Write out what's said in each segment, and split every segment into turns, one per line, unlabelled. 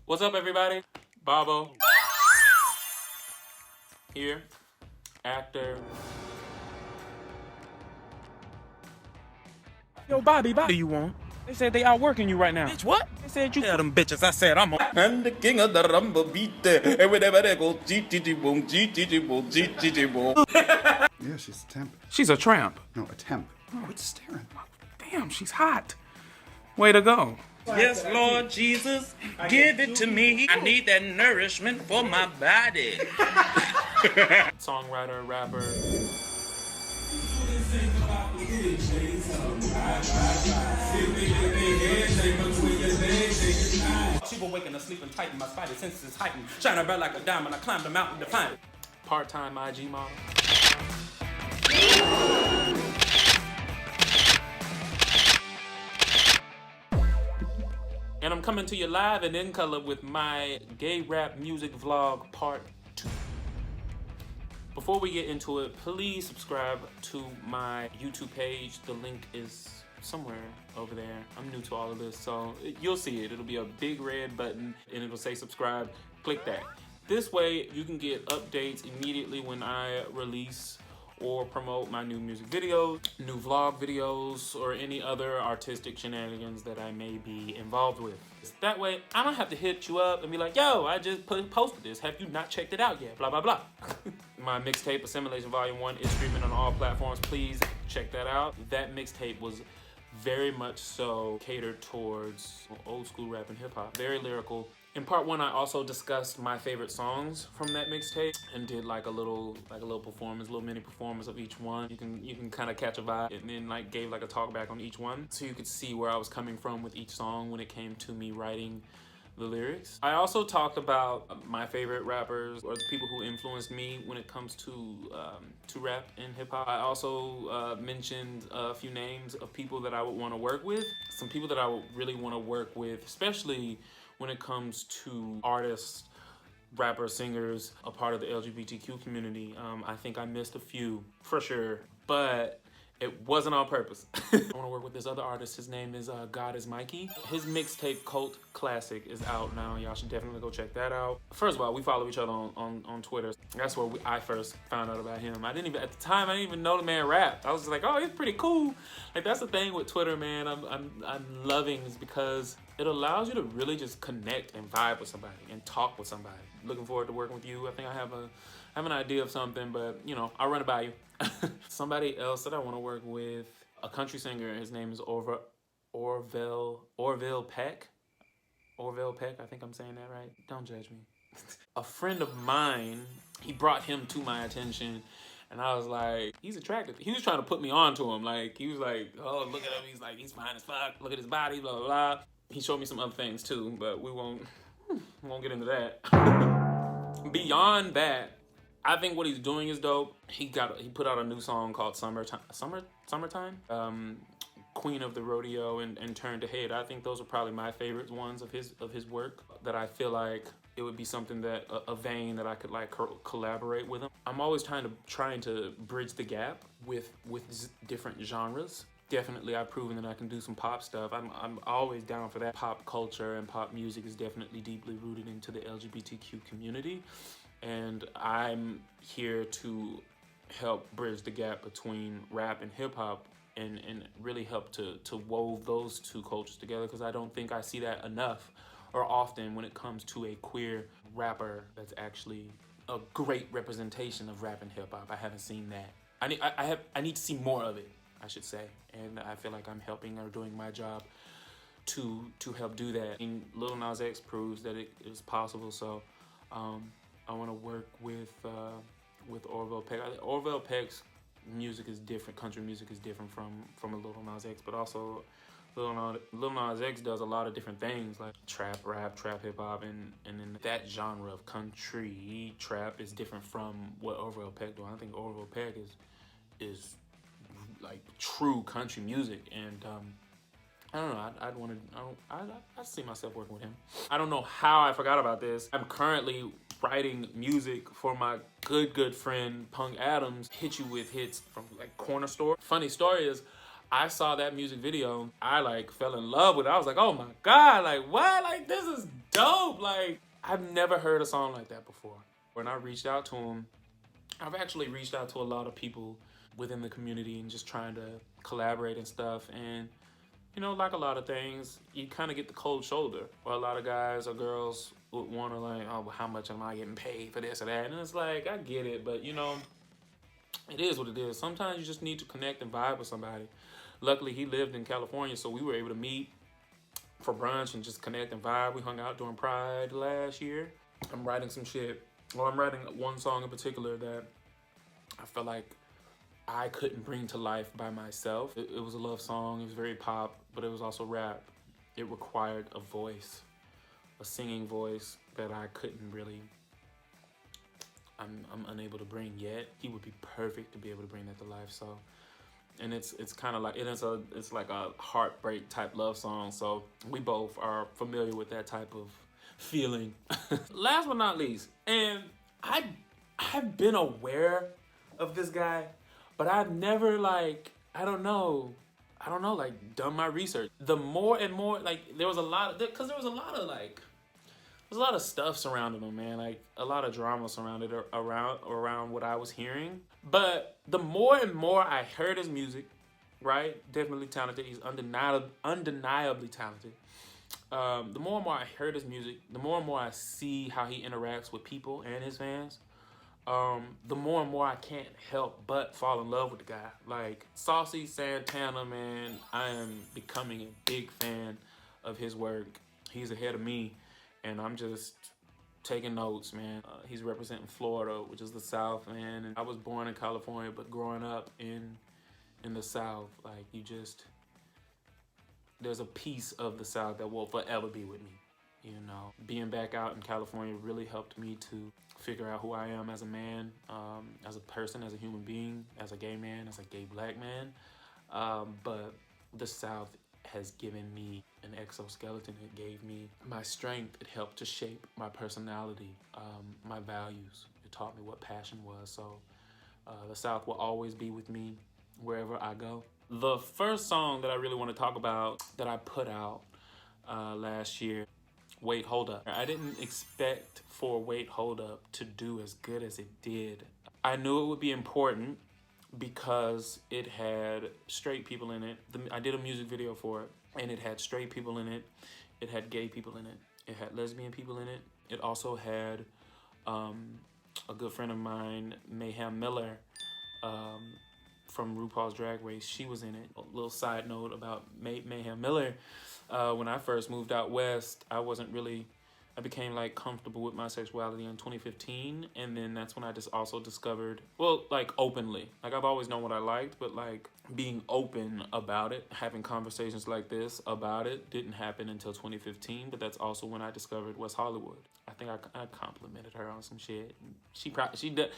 What's up, everybody? Bobo here, actor.
Yo, Bobby, what do you want? They said they outworking you right now. Bitch, what? They said you tell them bitches. I said I'm on.
And the king of the rumble beat there. And whenever they go, GTG boom, GTG boom, GTG boom.
Yeah, she's a temp.
She's a tramp.
No, a temp. Oh, it's staring.
Damn, she's hot. Way to go.
Yes, Lord Jesus, give it to me. I need that nourishment for my body.
Songwriter, rapper.
She was waking up, sleeping tight, and my spidey senses heightened. Shining bright like a diamond, I climbed the mountain to find it.
Part-time IG model. And I'm coming to you live and in color with my gay rap music vlog part 2. Before we get into it, please subscribe to my YouTube page. The link is somewhere over there. I'm new to all of this, so you'll see it. It'll be a big red button and it'll say subscribe. Click that. This way you can get updates immediately when I release or promote my new music videos, new vlog videos, or any other artistic shenanigans that I may be involved with. That way, I don't have to hit you up and be like, yo, I just posted this. Have you not checked it out yet? Blah, blah, blah. My mixtape, Assimilation Volume 1, is streaming on all platforms. Please check that out. That mixtape was very much so catered towards old school rap and hip hop. Very lyrical. In part 1, I also discussed my favorite songs from that mixtape and did like a little performance, little mini performance of each one. You can kind of catch a vibe, and then like gave like a talk back on each one, so you could see where I was coming from with each song when it came to me writing the lyrics. I also talked about my favorite rappers or the people who influenced me when it comes to rap and hip hop. I also mentioned a few names of people that I would want to work with. Some people that I would really want to work with, especially when it comes to artists, rappers, singers, a part of the LGBTQ community. I think I missed a few for sure, but it wasn't on purpose. I want to work with this other artist. His name is God is Mikey. His mixtape Cult Classic is out now. Y'all should definitely go check that out. First of all, we follow each other on Twitter. That's where I first found out about him. At the time, I didn't even know the man rapped. I was just like, oh, he's pretty cool. Like, that's the thing with Twitter, man. I'm loving is because it allows you to really just connect and vibe with somebody and talk with somebody. Looking forward to working with you. I think I have an idea of something, but you know, I'll run it by you. Somebody else that I want to work with, a country singer. His name is Orville Peck. Orville Peck, I think I'm saying that right. Don't judge me. A friend of mine, he brought him to my attention, and I was like, he's attractive. He was trying to put me on to him. Like, he was like, oh, look at him. He's like, he's fine as fuck. Look at his body, blah, blah, blah. He showed me some other things too, but we won't get into that. Beyond that, I think what he's doing is dope. He put out a new song called Summertime. Queen of the Rodeo and Turn to Hate. I think those are probably my favorite ones of his work, that I feel like it would be something that a vein that I could like collaborate with him. I'm always trying to bridge the gap with different genres. Definitely, I've proven that I can do some pop stuff. I'm always down for that. Pop culture and pop music is definitely deeply rooted into the LGBTQ community, and I'm here to help bridge the gap between rap and hip hop and really help to wove those two cultures together, because I don't think I see that enough or often when it comes to a queer rapper that's actually a great representation of rap and hip hop. I haven't seen that. I need to see more of it, I should say, and I feel like I'm helping or doing my job to help do that. And Lil Nas X proves that it is possible, so I want to work with Orville Peck. Orville Peck's music is different. Country music is different from a Lil Nas X, but also Lil Nas X does a lot of different things like trap, rap, trap, hip hop, and then that genre of country trap is different from what Orville Peck do. I think Orville Peck is like true country music, and I don't know. I'd see myself working with him. I don't know how I forgot about this. I'm currently writing music for my good friend Punk Adams. Hit You With Hits from like Corner Store. Funny story is, I saw that music video. I like fell in love with it. I was like, oh my God, like what? Like this is dope. Like, I've never heard a song like that before. When I reached out to him, I've actually reached out to a lot of people within the community and just trying to collaborate and stuff. And, you know, like a lot of things, you kind of get the cold shoulder. Or a lot of guys or girls would want to like, oh, well, how much am I getting paid for this or that? And it's like, I get it, but you know, it is what it is. Sometimes you just need to connect and vibe with somebody. Luckily, he lived in California, so we were able to meet for brunch and just connect and vibe. We hung out during Pride last year. I'm writing some shit. Well, I'm writing one song in particular that I felt like I couldn't bring to life by myself. It was a love song. It was very pop, but it was also rap. It required a voice, a singing voice that I couldn't really, I'm unable to bring yet. He would be perfect to be able to bring that to life. So, and it's kind of like, it's like a heartbreak type love song. So we both are familiar with that type of feeling. Last but not least, and I've been aware of this guy, but I've never like, I don't know, like done my research. The more and more, like there was a lot of stuff surrounding him, man. Like a lot of drama surrounded around what I was hearing. But the more and more I heard his music, right? Definitely talented. He's undeniably talented. The more and more I heard his music, the more and more I see how he interacts with people and his fans, the more and more I can't help but fall in love with the guy. Like Saucy Santana, man, I am becoming a big fan of his work. He's ahead of me, and I'm just taking notes, man. He's representing Florida, which is the South, man. And I was born in California, but growing up in the South, like there's a piece of the South that will forever be with me. You know, being back out in California really helped me to figure out who I am as a man, as a person, as a human being, as a gay man, as a gay black man. But the South has given me an exoskeleton. It gave me my strength. It helped to shape my personality, my values. It taught me what passion was. So the South will always be with me wherever I go. The first song that I really want to talk about that I put out last year, Wait, Hold Up. I didn't expect for Wait, Hold Up to do as good as it did. I knew it would be important because it had straight people in it. I did a music video for it, and it had straight people in it. It had gay people in it. It had lesbian people in it. It also had a good friend of mine, Mayhem Miller, from RuPaul's Drag Race. She was in it. A little side note about Mayhem Miller. When I first moved out west, I became like comfortable with my sexuality in 2015, and then that's when I just also discovered, well, like openly, like I've always known what I liked, but like being open about it, having conversations like this about it didn't happen until 2015. But that's also when I discovered West Hollywood. I think I complimented her on some shit. She did.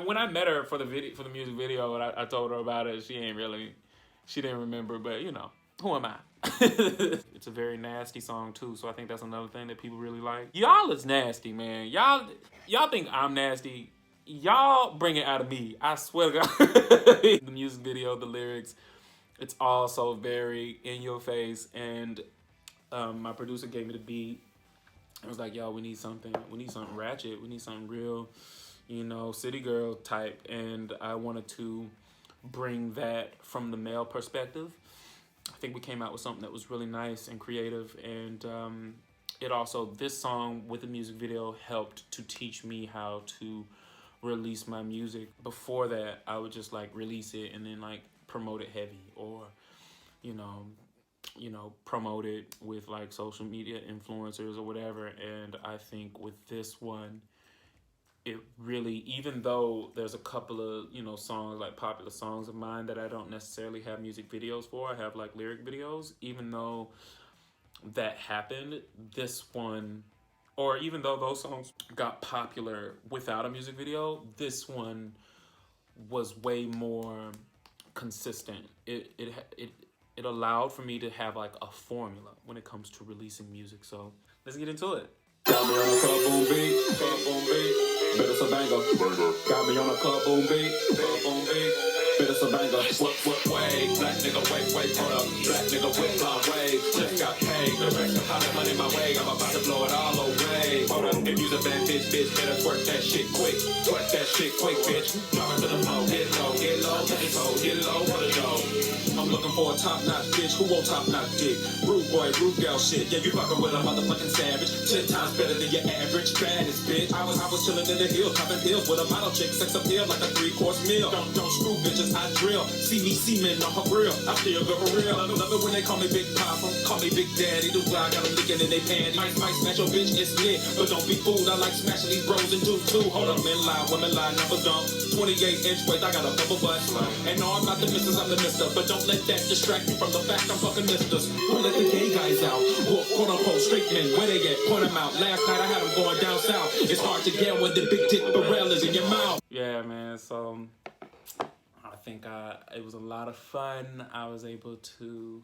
When I met her for the music video, and I told her about it, she didn't remember, but you know, who am I? It's a very nasty song too, so I think that's another thing that people really like. Y'all is nasty, man. Y'all think I'm nasty. Y'all bring it out of me. I swear to God. The music video, the lyrics, it's all so very in your face. And my producer gave me the beat. I was like, yo, we need something ratchet. We need something real, you know, city girl type. And I wanted to bring that from the male perspective. I think we came out with something that was really nice and creative, and it also, this song with the music video helped to teach me how to release my music. Before that, I would just like release it and then like promote it heavy, or you know, promote it with like social media influencers or whatever. And I think with this one, it really, even though there's a couple of, you know, songs, like popular songs of mine that I don't necessarily have music videos for, I have like lyric videos, even though that happened, this one, or even though those songs got popular without a music video, this one was way more consistent. It allowed for me to have like a formula when it comes to releasing music. So let's get into it. Got me on a club boom beat, bet it's a banger. Got me on a club boom beat,
Bit of banger. What way? Black nigga, wait, hold up. Black nigga, whip my way. Just got paid. The rest of the money my way. I'm about to blow it all away. Hold up. If you's a bad bitch, better twerk that shit quick. Twerk that shit quick, bitch. Drop it to the floor. Get low, get low for the dough. I'm looking for a top-notch bitch. Who won't top-notch dick? Rude boy, rude girl shit. Yeah, you fucking with a motherfucking savage. 10 times better than your average baddest bitch. I was chilling in the hill, popping pills with a model chick. Sex appeal like a 3-course meal. Don't screw bitches, I drill. See me semen on her grill. I still go for real. Love it when they call me Big Papa. Call me Big Daddy. Do I got them licking in they panties. Might smash your bitch, it's lit. But don't be fooled. I like smashing these bros and dudes too. Hold up, men lie, women lie, numbers don't. 28-inch waist, I got a double butt. And no, I'm not the missus, I'm the mister. But don't let that distract you from the fact I'm fucking misters. Who let the gay guys out? Who quote unquote straight men? Where they at? Point them out. Last night I had them going down south. It's hard to get when the big dick barrel is in your mouth.
Yeah, man. So I think it was a lot of fun. I was able to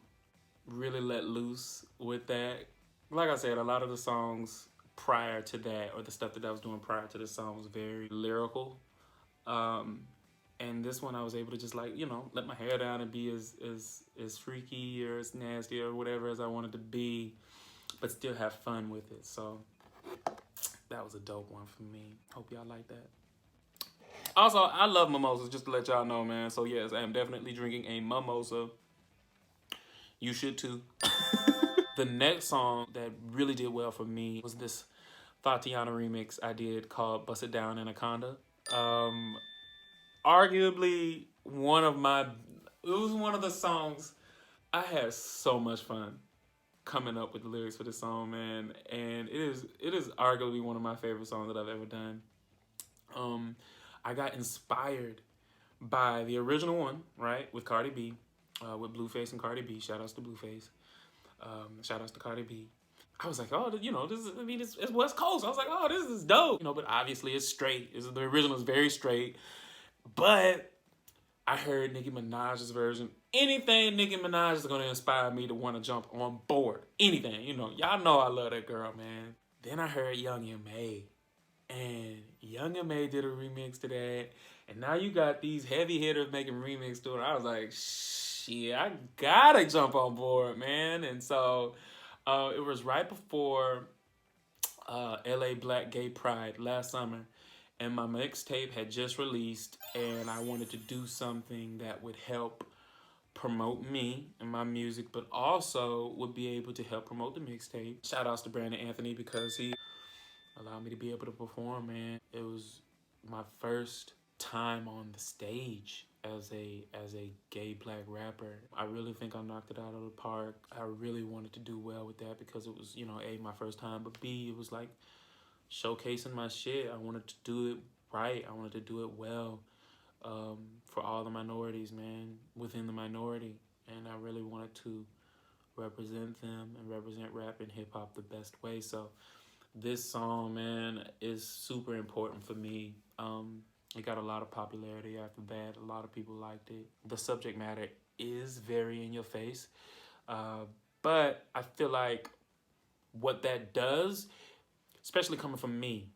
really let loose with that. Like I said, a lot of the songs prior to that, or the stuff that I was doing prior to this song, was very lyrical. And this one I was able to just, like, you know, let my hair down and be as freaky or as nasty or whatever as I wanted to be, but still have fun with it. So that was a dope one for me. Hope y'all like that. Also, I love mimosas, just to let y'all know, man. So yes, I am definitely drinking a mimosa. You should too. The next song that really did well for me was this Fatiana remix I did called Bust It Down Anaconda. Arguably it was one of the songs I had so much fun coming up with the lyrics for this song, man. And it is arguably one of my favorite songs that I've ever done. I got inspired by the original one, right, with Cardi B, with Blueface and Cardi B. Shout outs to Blueface. Shout outs to Cardi B. I was like, oh, you know, it's West Coast. I was like, oh, this is dope. You know, but obviously it's straight. The original is very straight. But I heard Nicki Minaj's version. Anything Nicki Minaj is going to inspire me to want to jump on board. Anything, you know. Y'all know I love that girl, man. Then I heard Young M.A. And Young M.A. did a remix to that. And now you got these heavy hitters making remix to it. I was like, shit, I gotta jump on board, man. And so it was right before LA Black Gay Pride last summer. And my mixtape had just released, and I wanted to do something that would help promote me and my music, but also would be able to help promote the mixtape. Shout outs to Brandon Anthony, because he allowed me to be able to perform, man. It was my first time on the stage as a gay black rapper. I really think I knocked it out of the park. I really wanted to do well with that because it was, you know, A, my first time, but B, it was like showcasing my shit. I wanted to do it right. I wanted to do it well for all the minorities, man, within the minority. And I really wanted to represent them and represent rap and hip hop the best way. So this song, man, is super important for me. It got a lot of popularity after that. A lot of people liked it. The subject matter is very in your face. But I feel like what that does, especially coming from me,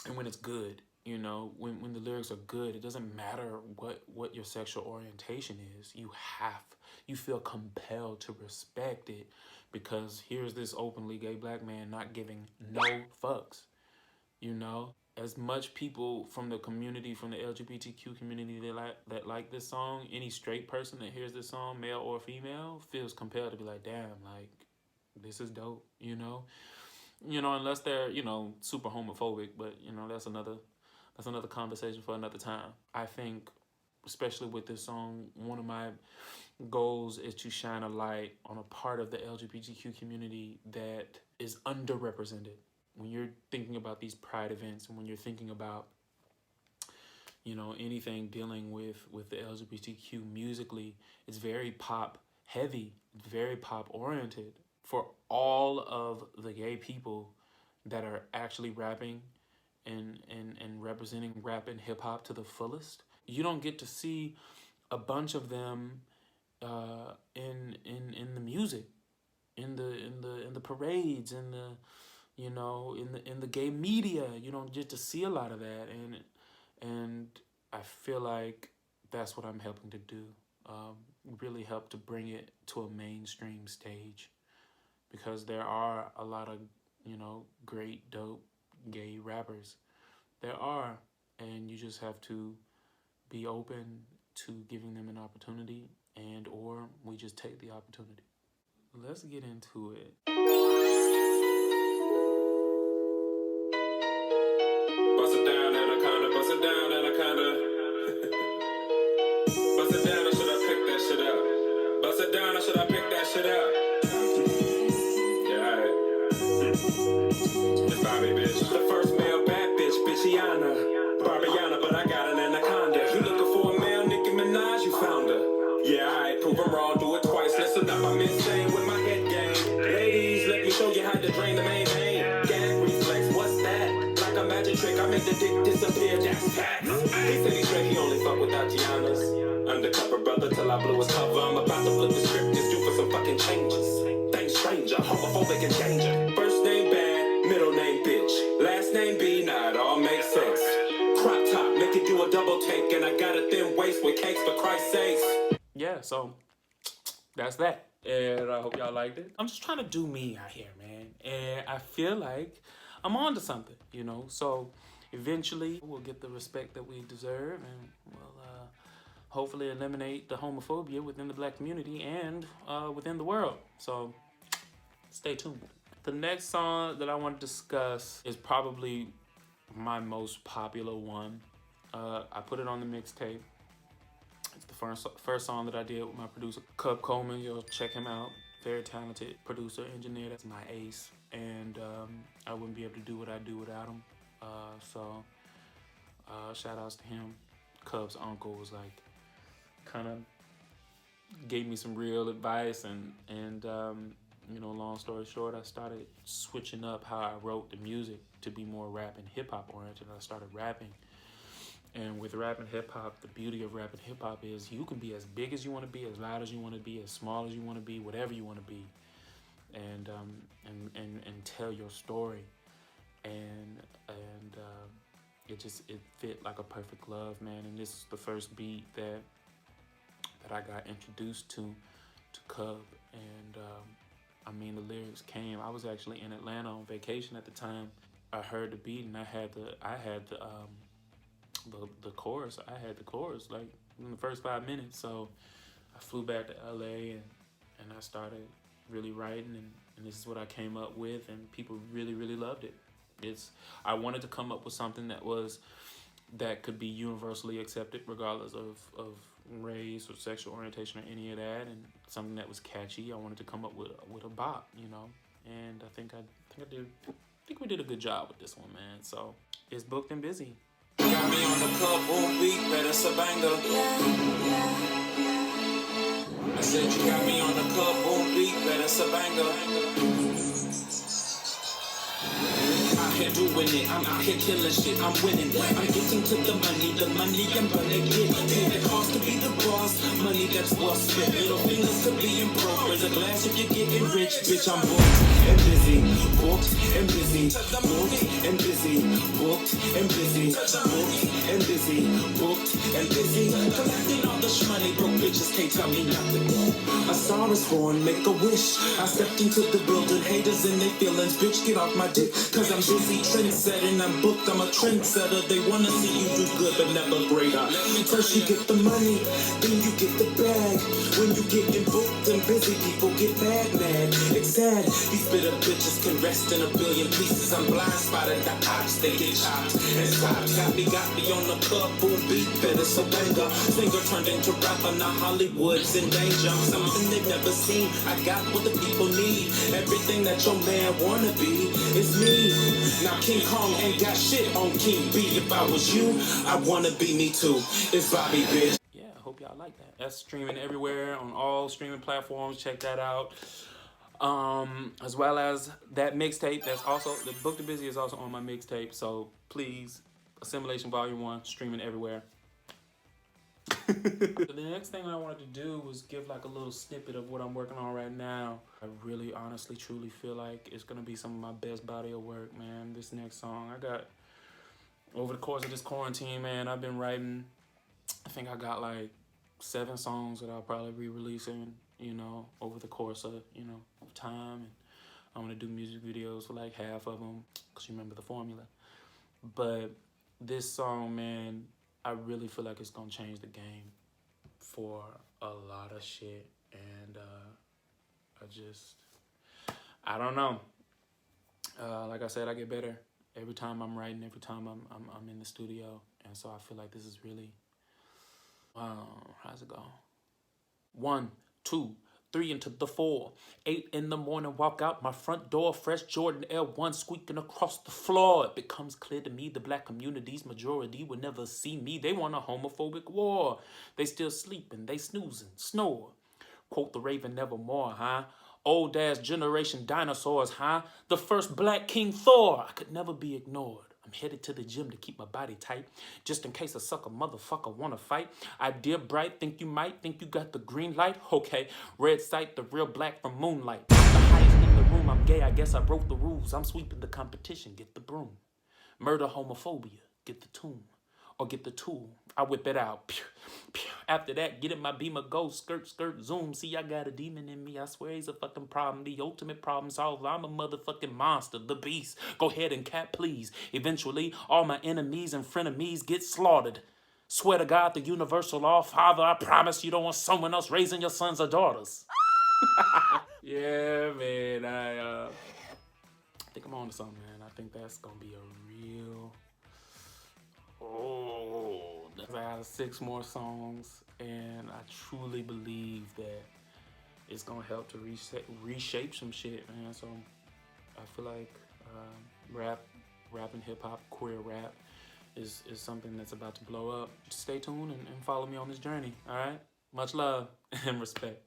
and when it's good, you know, when the lyrics are good, it doesn't matter what your sexual orientation is. You feel compelled to respect it, because here's this openly gay black man not giving no fucks, you know? As much people from the community, from the LGBTQ community that like this song, any straight person that hears this song, male or female, feels compelled to be like, damn, like, this is dope, you know? You know, unless they're, you know, super homophobic, but, you know, that's another conversation for another time. I think, especially with this song, one of my goals is to shine a light on a part of the LGBTQ community that is underrepresented. When you're thinking about these pride events, and when you're thinking about, you know, anything dealing with the LGBTQ musically, it's very pop heavy, very pop oriented. For all of the gay people that are actually rapping and representing rap and hip hop to the fullest, you don't get to see a bunch of them in the music, in the parades, in the, you know, in the gay media. You don't get to see a lot of that, and I feel like that's what I'm helping to do. Really help to bring it to a mainstream stage, because there are a lot of, great, dope, gay rappers. There are, and you just have to be open to giving them an opportunity, and or we just take the opportunity. Let's get into it.
Bust it down, anaconda, bust it down, anaconda. Bust it down, or should I pick that shit up? Bust it down, or should I pick that shit up? Yeah, alright. It's Bobby, bitch. The first male bad bitch, bitchiana. Barbiana, but I got an anaconda. You looking for a male Nicki Minaj, you found her. Yeah, alright, prove I'm wrong, do it twice. Listen up, I'm insane with my head game. Ladies, let me show you how to drain the main vein. Gag reflex, what's that? Like a magic trick, I make the dick disappear, that's facts. He said he's straight, he only fuck with Tatianas. Undercover brother till I blew his cover. I'm about to flip the script, it's due for some fucking changes. Thanks stranger, homophobic and danger. First name bad, middle name bitch. Last name B, nah, it all makes sense. Crop top, make it do a double take. And I got a thin waist with cakes for Christ's sakes.
Yeah, so that's that. And I hope y'all liked it. I'm just trying to do me out here, man. And I feel like I'm on to something, So eventually we'll get the respect that we deserve, and we'll hopefully eliminate the homophobia within the black community and within the world. So stay tuned. The next song that I want to discuss is probably my most popular one. I put it on the mixtape. It's the first song that I did with my producer, Cub Coleman. You'll check him out. Very talented producer, engineer. That's my ace. And I wouldn't be able to do what I do without him. So shout outs to him. Cub's uncle was like, kind of gave me some real advice, and long story short, I started switching up how I wrote the music to be more rap and hip hop oriented. I started rapping, and with rap and hip hop, the beauty of rap and hip hop is you can be as big as you want to be, as loud as you want to be, as small as you want to be, whatever you want to be, and tell your story, and it fit like a perfect glove, man. And this is the first beat that I got introduced to Cub, and the lyrics came. I was actually in Atlanta on vacation at the time. I heard the beat, and I had the chorus. I had the chorus like in the first 5 minutes. So I flew back to LA, and I started really writing, and this is what I came up with, and people really, really loved it. I wanted to come up with something that could be universally accepted regardless of race or sexual orientation or any of that, and something that was catchy. I wanted to come up with a bop, and I think we did a good job with this one, man. So it's booked and busy.
Got me on the club, boom beat, better Sabango. I said you got me on the club, boom beat, better Sabango. I'm here doing it, I'm out here killing shit, I'm winning. I'm getting to the money I'm gonna get. Pay the cost to be the boss, money that's well spent. Little fingers to being broke, raise a glass if you're getting rich. Bitch, I'm booked and busy, booked and busy, booked and busy, booked and busy, booked and busy, booked and busy. Collecting all the money, broke bitches can't tell me nothing. A star is born, make a wish. I stepped into the building, haters in their feelings. Bitch, get off my dick, cause I'm busy trendsetting. I'm booked, I'm a trendsetter. They wanna see you do good, but never greater. First you get the money, then you get the bag. When you getting booked and busy, people get mad. It's sad, these bitter bitches can rest in a billion pieces. I'm blind spotted, the ops, they get chopped and stopped. Got me on the club, boom beat, better Sabango. Singer turned into rapper, now Hollywood's in danger. I'm something they've never seen. I got what the people need. Everything that your man wanna be is me. Now King Kong ain't got shit on King B. If I was you, I wanna be me too. It's Bobby, bitch.
Yeah, I hope y'all like that. That's streaming everywhere on all streaming platforms. Check that out. As well as that mixtape. That's also the Book to Busy is also on my mixtape. So please, Assimilation Volume 1, streaming everywhere. The next thing I wanted to do was give like a little snippet of what I'm working on right now. I really honestly truly feel like it's gonna be some of my best body of work, man. This next song I got over the course of this quarantine, man, I've been writing I think I got like 7 songs that I'll probably be releasing, you know, over the course of, you know, of time. And I'm gonna do music videos for like half of them, cause you remember the formula. But this song, man, I really feel like it's gonna change the game for a lot of shit. And I don't know. Like I said, I get better every time I'm writing, every time I'm in the studio. And so I feel like this is really, how's it go? 1, 2, 3 into the 4. 8 in the morning, walk out my front door. Fresh Jordan L1 squeaking across the floor. It becomes clear to me the black community's majority will never see me. They want a homophobic war. They still sleeping, they snoozing, snore. Quote the Raven nevermore, huh? Old ass generation dinosaurs, huh? The first black King Thor. I could never be ignored. I'm headed to the gym to keep my body tight, just in case a sucker motherfucker wanna fight. Idea bright, think you might, think you got the green light? Okay, red sight, the real black from moonlight. The highest in the room, I'm gay, I guess I broke the rules. I'm sweeping the competition, get the broom. Murder homophobia, get the tomb. Or get the tool, I whip it out. Pew, pew. After that, get in my Beamer, go, skirt, skirt, zoom. See, I got a demon in me, I swear he's a fucking problem. The ultimate problem solver, I'm a motherfucking monster, the beast. Go ahead and cat, please. Eventually, all my enemies and frenemies get slaughtered. Swear to God, the universal law, Father, I promise you don't want someone else raising your sons or daughters. Yeah, man, I think I'm on to something, man. I think that's gonna be a real... I have 6 more songs, and I truly believe that it's gonna help to reshape some shit, man. So I feel like rap and hip hop, queer rap is something that's about to blow up. Just stay tuned and follow me on this journey. All right, much love and respect.